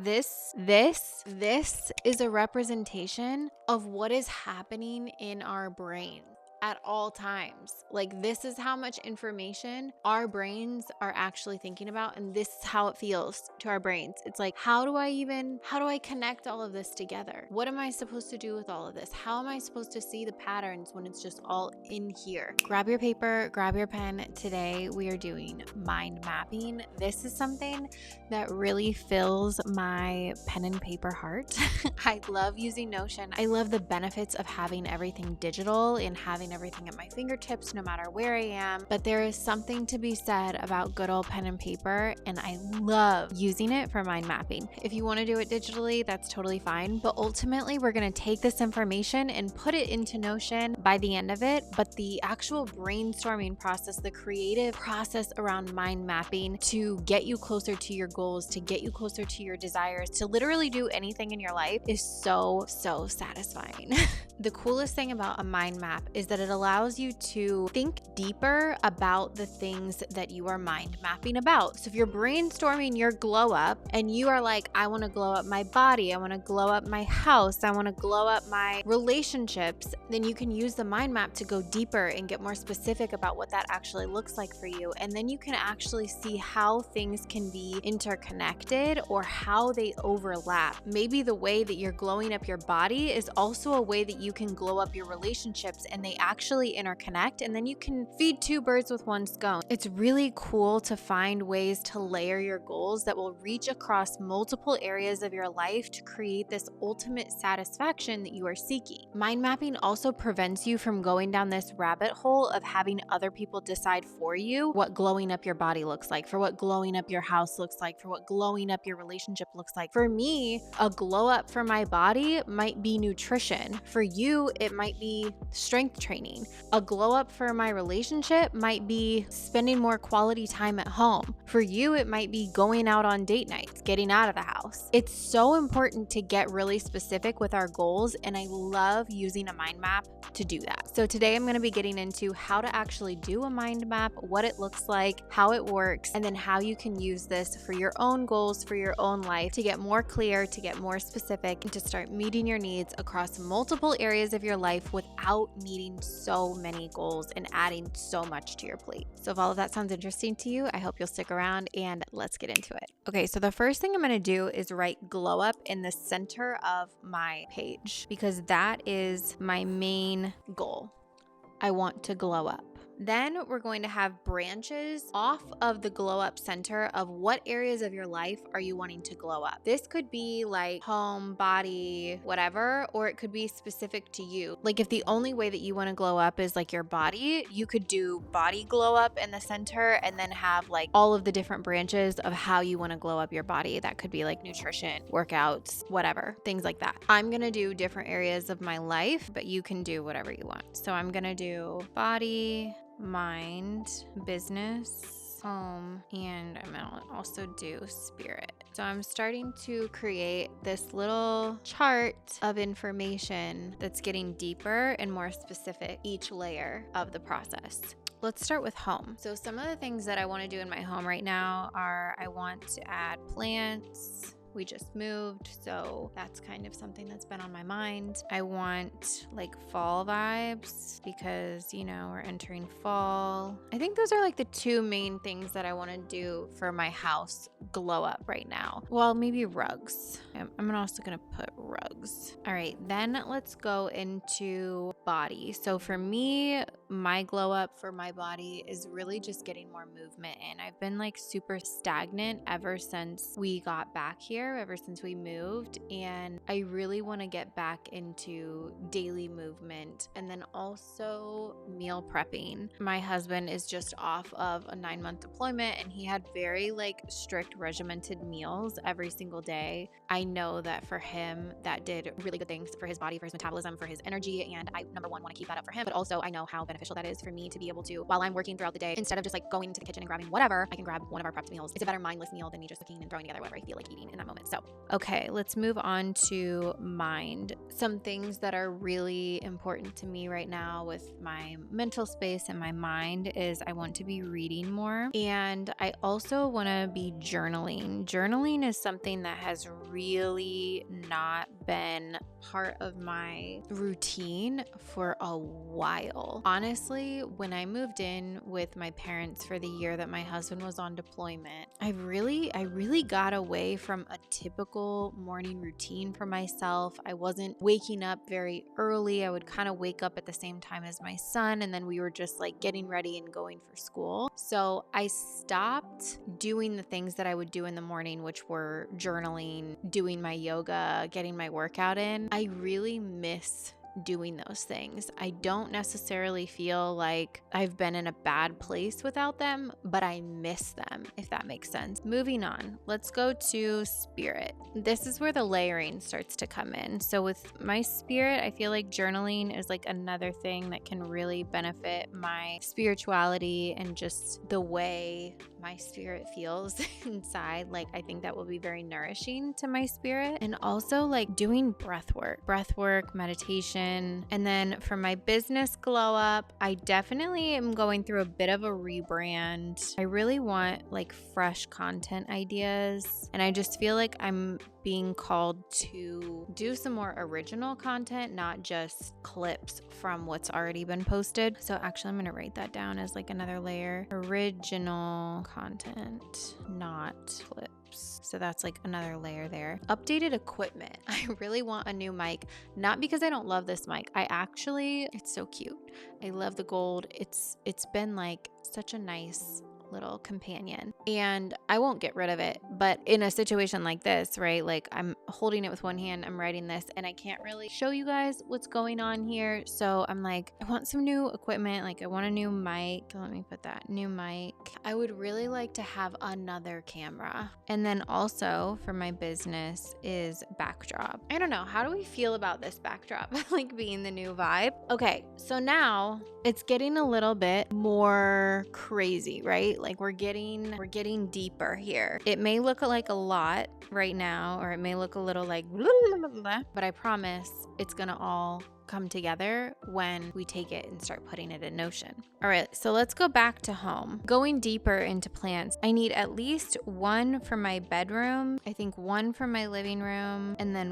This is a representation of what is happening in our brain at all times. Like, this is how much information our brains are actually thinking about, and this is how it feels to our brains. It's like, how do I connect all of this together? What am I supposed to do with all of this? How am I supposed to see the patterns when it's just all in here? Grab your paper, grab your pen. Today we are doing mind mapping. This is something that really fills my pen and paper heart. I love using Notion. I love the benefits of having everything digital and having everything at my fingertips no matter where I am. But there is something to be said about good old pen and paper, and I love using it for mind mapping. If you want to do it digitally, that's totally fine. But ultimately, we're going to take this information and put it into Notion by the end of it. But the actual brainstorming process, the creative process around mind mapping to get you closer to your goals, to get you closer to your desires, to literally do anything in your life is so satisfying. The coolest thing about a mind map is that it allows you to think deeper about the things that you are mind mapping about. So if you're brainstorming your glow up and you are like, I want to glow up my body, I want to glow up my house, I want to glow up my relationships, then you can use the mind map to go deeper and get more specific about what that actually looks like for you. And then you can actually see how things can be interconnected or how they overlap. Maybe the way that you're glowing up your body is also a way that you can glow up your relationships, and they actually interconnect, and then you can feed two birds with one stone. It's really cool to find ways to layer your goals that will reach across multiple areas of your life to create this ultimate satisfaction that you are seeking. Mind mapping also prevents you from going down this rabbit hole of having other people decide for you what glowing up your body looks like, for what glowing up your house looks like, for what glowing up your relationship looks like. For me, a glow up for my body might be nutrition. For you, it might be strength training. A glow up for my relationship might be spending more quality time at home. For you, it might be going out on date nights, getting out of the house. It's so important to get really specific with our goals, and I love using a mind map to do that. So today I'm going to be getting into how to actually do a mind map, what it looks like, how it works, and then how you can use this for your own goals, for your own life, to get more clear, to get more specific, and to start meeting your needs across multiple areas of your life without needing so many goals and adding so much to your plate. So if all of that sounds interesting to you, I hope you'll stick around and let's get into it. Okay, so the first thing I'm going to do is write glow up in the center of my page because that is my main goal. I want to glow up. Then we're going to have branches off of the glow up center of what areas of your life are you wanting to glow up. This could be like home, body, whatever, or it could be specific to you. Like if the only way that you want to glow up is like your body, you could do body glow up in the center and then have like all of the different branches of how you want to glow up your body. That could be like nutrition, workouts, whatever, things like that. I'm going to do different areas of my life, but you can do whatever you want. So I'm going to do body, mind, business, home, and I'm gonna also do spirit. So I'm starting to create this little chart of information that's getting deeper and more specific each layer of the process. Let's start with home. So some of the things that I want to do in my home right now are I want to add plants. We just moved, so that's kind of something that's been on my mind. I want like fall vibes because, you know, we're entering fall. I think those are like the two main things that I want to do for my house glow up right now. Well, maybe rugs. I'm also going to put rugs. All right, then let's go into body. So for me, my glow up for my body is really just getting more movement in. I've been like super stagnant ever since we got back here, ever since we moved, and I really want to get back into daily movement and then also meal prepping. My husband is just off of a 9-month deployment and he had very like strict regimented meals every single day. I know that for him that did really good things for his body, for his metabolism, for his energy, and I number one want to keep that up for him, but also I know how beneficial that is for me to be able to, while I'm working throughout the day, instead of just like going into the kitchen and grabbing whatever, I can grab one of our prepped meals. It's a better mindless meal than me just cooking and throwing together whatever I feel like eating in that moment. So Okay, let's move on to mind. Some things that are really important to me right now with my mental space and my mind is I want to be reading more, and I also want to be journaling. Journaling is something that has really not been part of my routine for a while. Honestly, when I moved in with my parents for the year that my husband was on deployment, I really got away from a typical morning routine for myself. I wasn't waking up very early. I would kind of wake up at the same time as my son, and then we were just like getting ready and going for school. So I stopped doing the things that I would do in the morning, which were journaling, doing my yoga, getting my workout in. I really miss doing those things. I don't necessarily feel like I've been in a bad place without them, but I miss them, if that makes sense. Moving on, let's go to spirit. This is where the layering starts to come in. So with my spirit, I feel like journaling is like another thing that can really benefit my spirituality and just the way my spirit feels inside. Like, I think that will be very nourishing to my spirit. And also like doing breath work, meditation. And then for my business glow up, I definitely am going through a bit of a rebrand. I really want like fresh content ideas. And I just feel like I'm being called to do some more original content, not just clips from what's already been posted. So actually, I'm going to write that down as like another layer. Original content, not clips. So that's like another layer there. Updated equipment. I really want a new mic, not because I don't love this mic. It's so cute. I love the gold. It's been like such a nice little companion, and I won't get rid of it. But in a situation like this, right, like I'm holding it with one hand, I'm writing this, and I can't really show you guys what's going on here. So I'm like, I want some new equipment. Like I want a new mic. Let me put that new mic. I would really like to have another camera. And then also for my business is backdrop. I don't know, how do we feel about this backdrop like being the new vibe? Okay, so now it's getting a little bit more crazy, right? Like we're getting deeper here. It may look like a lot right now, or it may look a little like blah, blah, blah, blah, but I promise it's gonna all come together when we take it and start putting it in Notion. All right, so let's go back to home. Going deeper into plants, I need at least one for my bedroom, I think one for my living room, and then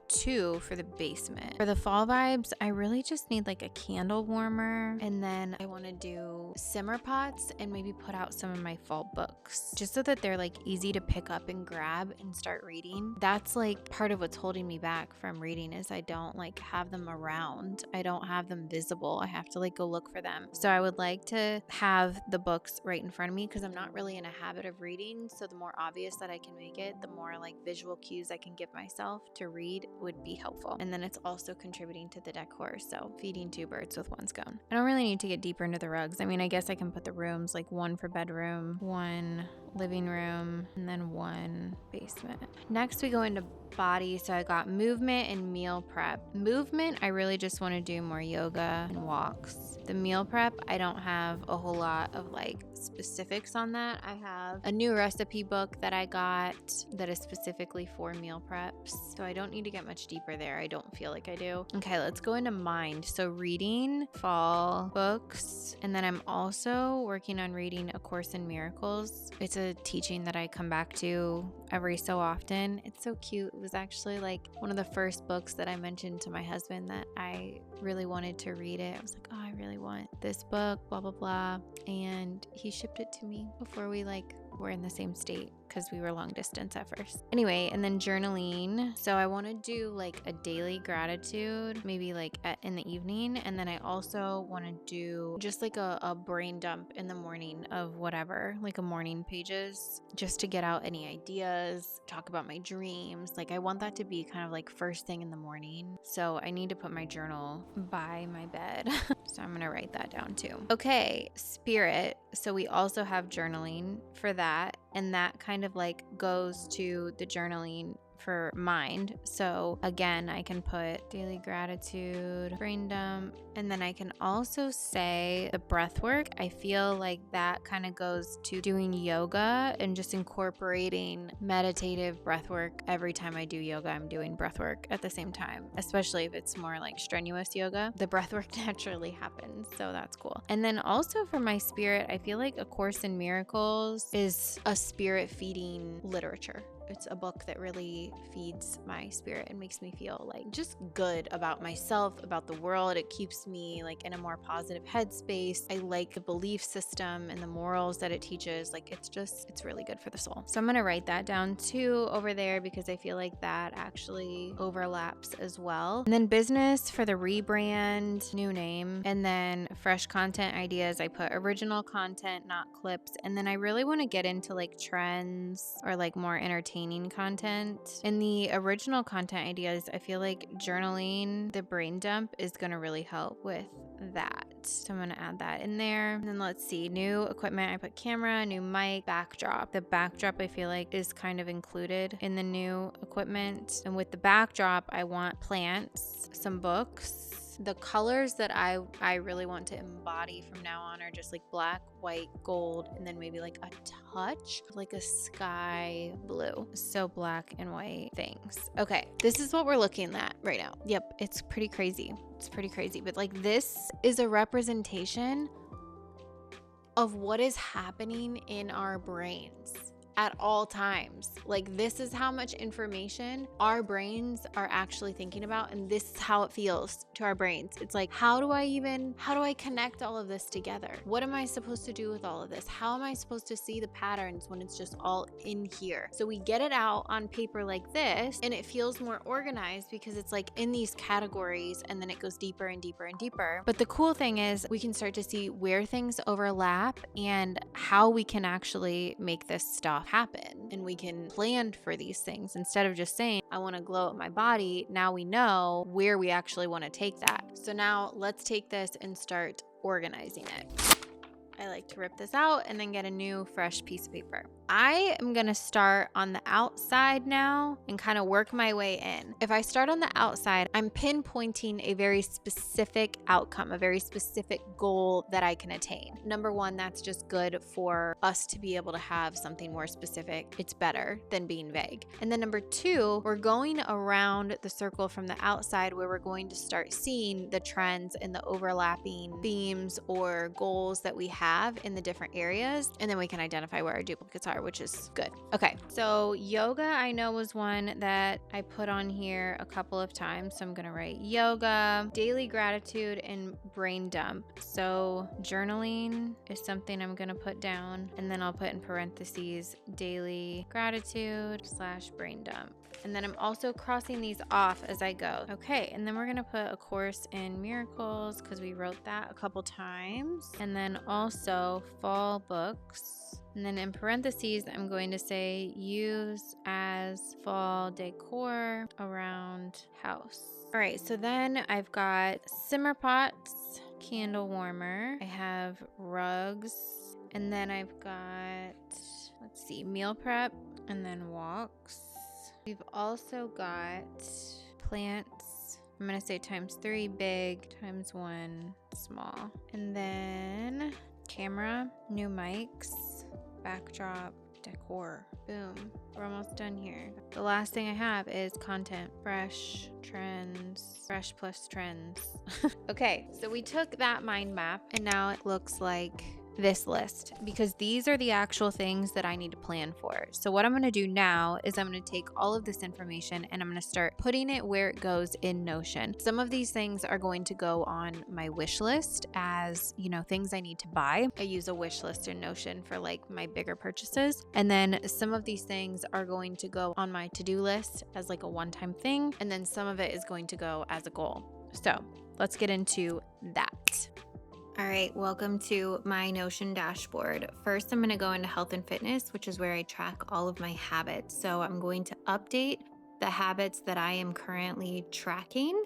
two for the basement. For the fall vibes, I really just need like a candle warmer, and then I want to do simmer pots and maybe put out some of my fall books, just so that they're like easy to pick up and grab and start reading. That's like part of what's holding me back from reading, is I don't like have them around. I don't have them visible. I have to like go look for them. So I would like to have the books right in front of me, because I'm not really in a habit of reading. So the more obvious that I can make it, the more like visual cues I can give myself to read would be helpful. And then it's also contributing to the decor. So feeding two birds with one stone. I don't really need to get deeper into the rugs. I mean, I guess I can put the rooms like one for bedroom, one living room, and then one basement. Next we go into body. So I got movement and meal prep. Movement, I really just want to do more yoga and walks. The meal prep, I don't have a whole lot of like specifics on that. I have a new recipe book that I got that is specifically for meal preps. So I don't need to get much deeper there. I don't feel like I do. Okay, let's go into mind. So reading fall books, and then I'm also working on reading A Course in Miracles. It's a teaching that I come back to every so often. It's so cute. It was actually like one of the first books that I mentioned to my husband that I really wanted to read it. I was like, oh, I really want this book, blah, blah, blah. And he shipped it to me before we were in the same state, because we were long distance at first. Anyway, and then journaling. So I want to do like a daily gratitude, maybe like in the evening. And then I also want to do just like a brain dump in the morning of whatever, like a morning pages, just to get out any ideas, talk about my dreams. Like I want that to be kind of like first thing in the morning. So I need to put my journal by my bed. So I'm going to write that down too. Okay, spirit. So we also have journaling for that. And that kind of like goes to the journaling for mind. So again, I can put daily gratitude, brain dump, and then I can also say the breath work. I feel like that kind of goes to doing yoga and just incorporating meditative breath work. Every time I do yoga, I'm doing breath work at the same time, especially if it's more like strenuous yoga. The breath work naturally happens, so that's cool. And then also for my spirit, I feel like A Course in Miracles is a spirit feeding literature. It's a book that really feeds my spirit and makes me feel like just good about myself, about the world. It keeps me like in a more positive headspace. I like the belief system and the morals that it teaches. Like it's really good for the soul. So I'm going to write that down too over there because I feel like that actually overlaps as well. And then business for the rebrand, new name, and then fresh content ideas. I put original content, not clips. And then I really want to get into like trends or like more entertaining content. In the original content ideas, I feel like journaling, the brain dump is going to really help with that. So I'm going to add that in there. And then let's see, new equipment. I put camera, new mic, backdrop. The backdrop I feel like is kind of included in the new equipment. And with the backdrop, I want plants, some books. The colors that I really want to embody from now on are just like black, white, gold, and then maybe like a touch of like a sky blue. So black and white things. Okay, this is what we're looking at right now. Yep, it's pretty crazy. It's pretty crazy. But like this is a representation of what is happening in our brains at all times. Like this is how much information our brains are actually thinking about, and this is how it feels to our brains. It's like, how do I connect all of this together? What am I supposed to do with all of this? How am I supposed to see the patterns when it's just all in here? So we get it out on paper like this, and it feels more organized because it's like in these categories, and then it goes deeper and deeper and deeper. But the cool thing is we can start to see where things overlap and how we can actually make this stuff happen, and we can plan for these things instead of just saying I want to glow up my body. Now we know where we actually want to take that. So now let's take this and start organizing it. I like to rip this out and then get a new fresh piece of paper. I am going to start on the outside now and kind of work my way in. If I start on the outside, I'm pinpointing a very specific outcome, a very specific goal that I can attain. Number one, that's just good for us to be able to have something more specific. It's better than being vague. And then number two, we're going around the circle from the outside where we're going to start seeing the trends and the overlapping themes or goals that we have in the different areas. And then we can identify where our duplicates are, which is good. Okay, so yoga I know was one that I put on here a couple of times. So I'm gonna write yoga, daily gratitude, and brain dump. So journaling is something I'm gonna put down, and then I'll put in parentheses daily gratitude / brain dump. And then I'm also crossing these off as I go. Okay, and then we're gonna put A Course in Miracles because we wrote that a couple times. And then also fall books. And then in parentheses, I'm going to say use as fall decor around house. All right, so then I've got simmer pots, candle warmer. I have rugs, and then I've got, let's see, meal prep, and then walks. We've also got plants. I'm going to say ×3 big, ×1 small. And then camera, new mics, backdrop, decor. Boom. We're almost done here. The last thing I have is content. Fresh trends. Fresh plus trends. Okay, so we took that mind map and now it looks like this list because these are the actual things that I need to plan for. So what I'm going to do now is I'm going to take all of this information and I'm going to start putting it where it goes in Notion. Some of these things are going to go on my wish list as, you know, things I need to buy. I use a wish list in Notion for like my bigger purchases. And then some of these things are going to go on my to-do list as like a one-time thing. And then some of it is going to go as a goal. So let's get into that. All right, welcome to my Notion dashboard. First, I'm going to go into health and fitness, which is where I track all of my habits. So I'm going to update the habits that I am currently tracking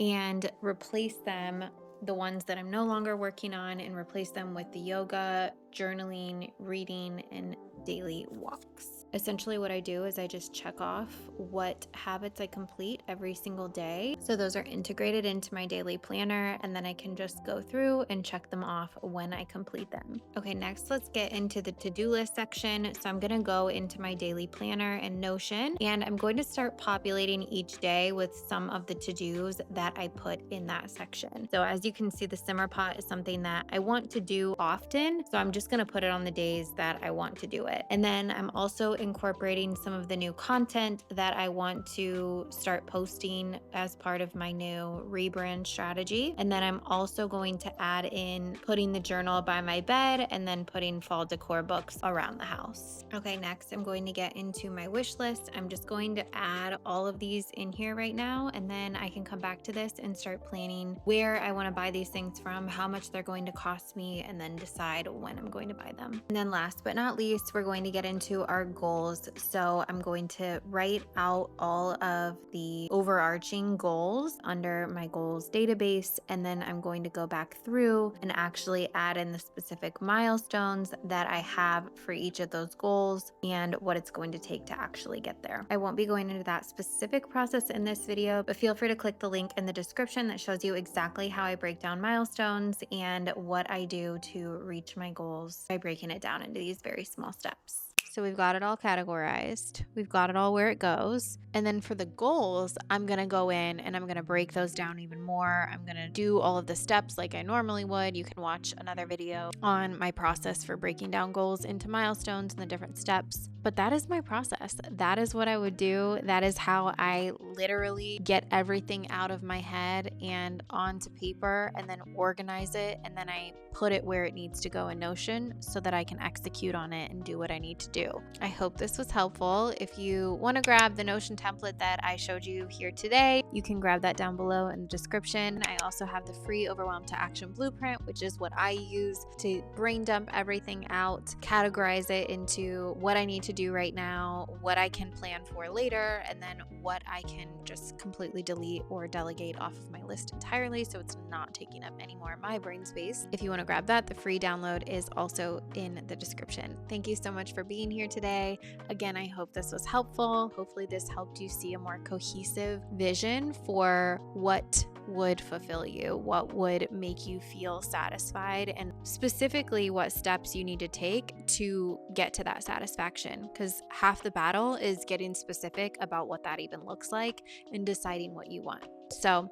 and replace them, the ones that I'm no longer working on, and replace them with the yoga, journaling, reading, and daily walks. Essentially what I do is I just check off what habits I complete every single day. So those are integrated into my daily planner, and then I can just go through and check them off when I complete them. Okay, next let's get into the to-do list section. So I'm gonna go into my daily planner in Notion, and I'm going to start populating each day with some of the to-dos that I put in that section. So as you can see, the simmer pot is something that I want to do often. So I'm just gonna put it on the days that I want to do it. And then I'm also incorporating some of the new content that I want to start posting as part of my new rebrand strategy. And then I'm also going to add in putting the journal by my bed and then putting fall decor books around the house. Okay, next I'm going to get into my wish list. I'm just going to add all of these in here right now, and then I can come back to this and start planning where I want to buy these things from, how much they're going to cost me, and then decide when I'm going to buy them. And then last but not least, we're going to get into our goals. So I'm going to write out all of the overarching goals under my goals database, and then I'm going to go back through and actually add in the specific milestones that I have for each of those goals and what it's going to take to actually get there. I won't be going into that specific process in this video, but feel free to click the link in the description that shows you exactly how I break down milestones and what I do to reach my goals by breaking it down into these very small steps. So we've got it all categorized. We've got it all where it goes. And then for the goals, I'm going to go in and I'm going to break those down even more. I'm going to do all of the steps like I normally would. You can watch another video on my process for breaking down goals into milestones and the different steps. But that is my process. That is what I would do. That is how I literally get everything out of my head and onto paper and then organize it. And then I put it where it needs to go in Notion so that I can execute on it and do what I need to do. I hope this was helpful. If you want to grab the Notion template that I showed you here today, you can grab that down below in the description. I also have the free Overwhelm to Action Blueprint, which is what I use to brain dump everything out, categorize it into what I need to do right now, what I can plan for later, and then what I can just completely delete or delegate off of my list entirely so it's not taking up any more of my brain space. If you want to grab that, the free download is also in the description. Thank you so much for being here today. Again, I hope this was helpful. Hopefully this helped you see a more cohesive vision for what would fulfill you, what would make you feel satisfied, and specifically what steps you need to take to get to that satisfaction. Because half the battle is getting specific about what that even looks like and deciding what you want. So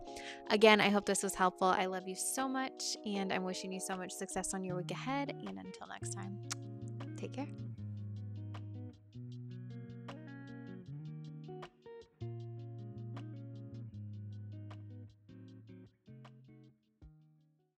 again, I hope this was helpful. I love you so much, and I'm wishing you so much success on your week ahead. And until next time, take care.